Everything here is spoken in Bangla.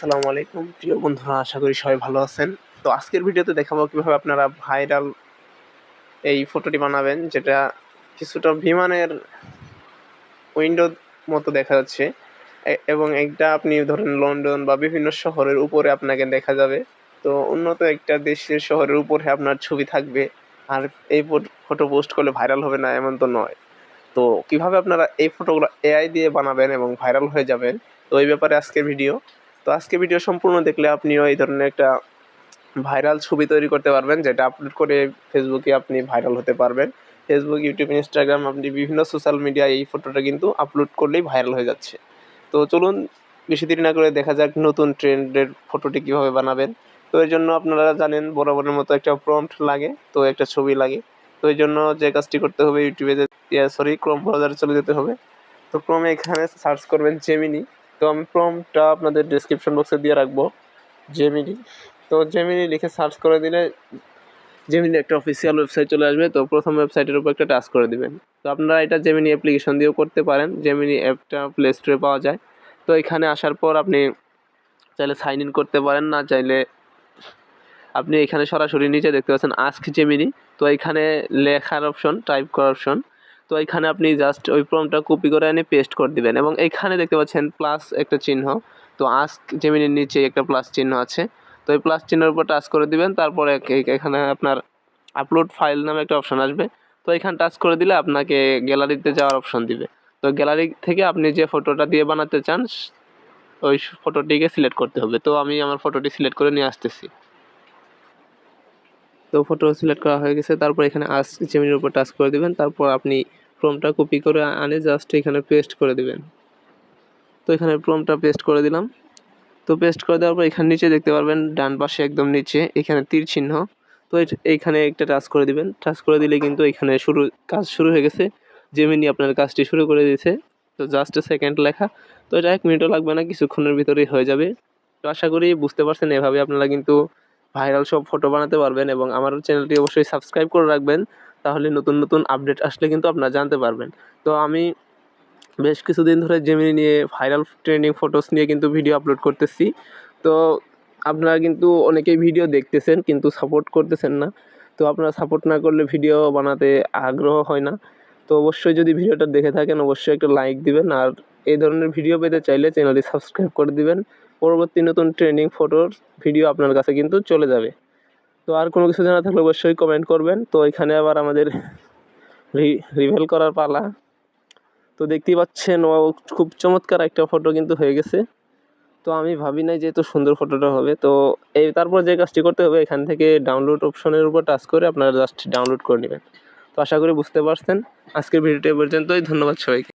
আসসালামু আলাইকুম প্রিয় বন্ধুরা, আশা করি সবাই ভালো আছেন। তো আজকের ভিডিওতে দেখাবো কিভাবে আপনারা ভাইরাল এই ফটোটি বানাবেন, যেটা কিছুটা বিমানের উইন্ডোর মতো দেখা যাচ্ছে এবং এটা আপনি ধরেন লন্ডন বা বিভিন্ন শহরের উপরে আপনাকে দেখা যাবে। তো উন্নত একটা দেশের শহরের উপরে আপনার ছবি থাকবে, আর এই ফটো পোস্ট করলে ভাইরাল হবে না এমন তো নয়। তো কিভাবে আপনারা এই ফটোগুলো এআই দিয়ে বানাবেন এবং ভাইরাল হয়ে যাবেন, তো এই ব্যাপারে আজকের ভিডিও। তো আজকের ভিডিও সম্পূর্ণ দেখলে আপনিও এই ধরনের একটা ভাইরাল ছবি তৈরি করতে পারবেন, যেটা আপলোড করে ফেসবুকে আপনি ভাইরাল হতে পারবেন। ফেসবুক, ইউটিউব, ইনস্টাগ্রাম, আপনি বিভিন্ন সোশ্যাল মিডিয়ায় এই ফটোটা কিন্তু আপলোড করলেই ভাইরাল হয়ে যাচ্ছে। তো চলুন বেশি দেরি না করে দেখা যাক নতুন ট্রেন্ডের ফটোটি কীভাবে বানাবেন। তো এর জন্য আপনারা জানেন বরাবরের মতো একটা প্রম্পট লাগে, তো একটা ছবি লাগে। তো এই জন্য যে কাজটি করতে হবে, ক্রোম ব্রাউজারে চলে যেতে হবে। তো ক্রোমে এখানে সার্চ করবেন জেমিনি। তো আমি প্রম্পটটা আপনাদের ডেসক্রিপশন বক্সে দিয়ে রাখবো, জেমিনি। তো জেমিনি লিখে সার্চ করে দিলে জেমিনি একটা অফিসিয়াল ওয়েবসাইট চলে আসবে। তো প্রথম ওয়েবসাইটের উপর একটা টাচ করে দিবেন। তো আপনারা এটা জেমিনি অ্যাপ্লিকেশন দিয়েও করতে পারেন, জেমিনি অ্যাপটা প্লে স্টোরে পাওয়া যায়। তো এখানে আসার পর আপনি চাইলে সাইন ইন করতে পারেন, না চাইলে আপনি এখানে সরাসরি নিচে দেখতে পাচ্ছেন আস্ক জেমিনি। তো এখানে লেখার অপশন, টাইপ করার অপশন। তো এখানে আপনি জাস্ট ওই প্রম্পটটা কপি করে এনে পেস্ট করে দিবেন এবং এইখানে দেখতে পাচ্ছেন প্লাস একটা চিহ্ন। তো আস্ক জেমিনির নিচে একটা প্লাস চিহ্ন আছে। তো এই প্লাস চিহ্নের উপর টাচ করে দিবেন। তারপরে এখানে আপনার আপলোড ফাইল নামে একটা অপশন আসবে। তো এখানে টাচ করে দিলে আপনাকে গ্যালারিতে যাওয়ার অপশন দিবে। তো গ্যালারি থেকে আপনি যে ফটোটা দিয়ে বানাতে চান ওই ফটোটিকে সিলেক্ট করতে হবে। তো আমি আমার ফটোটি সিলেক্ট করে নিয়ে আসতেছি। তো ফটো সিলেক্ট করা হয়ে গেছে। তারপর এখানে আস্ক জেমিনির উপর টাচ করে দিবেন। তারপর আপনি প্রম্পটটা কপি করে আনে জাস্ট এখানে পেস্ট করে দিবেন। তো এখানে প্রম্পটটা পেস্ট করে দিলাম। তো পেস্ট করে দেওয়ার পর এখানে নিচে দেখতে পারবেন ডান পাশে একদম নিচে এখানে তীর চিহ্ন। তো এইখানে একটা টাচ করে দিবেন। টাচ করে দিলে কিন্তু এখানে কাজ শুরু হয়ে গেছে। জেমিনি আপনার কাজটি শুরু করে দিয়েছে। তো জাস্ট সেকেন্ড লেখা। তো এটা 1 মিনিটও লাগবে না, কিছুক্ষণের ভিতরেই হয়ে যাবে। তো আশা করি বুঝতে পারছেন, এভাবে আপনারা কিন্তু ভাইরাল সব ফটো বানাতে পারবেন এবং আমার চ্যানেলটি অবশ্যই সাবস্ক্রাইব করে রাখবেন। তাহলে নতুন নতুন আপডেট আসলে কিন্তু আপনারা জানতে পারবেন। তো আমি বেশ কিছুদিন ধরে জেমিনি নিয়ে ভাইরাল ট্রেন্ডিং ফটোস নিয়ে কিন্তু ভিডিও আপলোড করতেছি। তো আপনারা কিন্তু অনেকেই ভিডিও দেখতেছেন কিন্তু সাপোর্ট করতেছেন না। তো আপনারা সাপোর্ট না করলে ভিডিও বানাতে আগ্রহ হয় না। তো অবশ্যই যদি ভিডিওটা দেখে থাকেন অবশ্যই একটা লাইক দিবেন, আর এই ধরনের ভিডিও পেতে চাইলে চ্যানেলটি সাবস্ক্রাইব করে দিবেন। পরবর্তী নতুন ট্রেন্ডিং ফটোর ভিডিও আপনার কাছে কিন্তু চলে যাবে। তো আর কোনো কিছু জানা থাকলে অবশ্যই কমেন্ট করবেন। তো এখানে আবার আমাদের রিভিল করার পালা। তো দেখতেই পাচ্ছেন ও খুব চমৎকার একটা ফটো কিন্তু হয়ে গেছে। তো আমি ভাবি নাই যে এত সুন্দর ফটোটা হবে। তো তারপর যে কাজটি করতে হবে, এখান থেকে ডাউনলোড অপশনের উপর টাচ করে আপনারা জাস্ট ডাউনলোড করে নেবেন। তো আশা করি বুঝতে পারছেন। আজকের ভিডিওটা এ পর্যন্তই। ধন্যবাদ সবাইকে।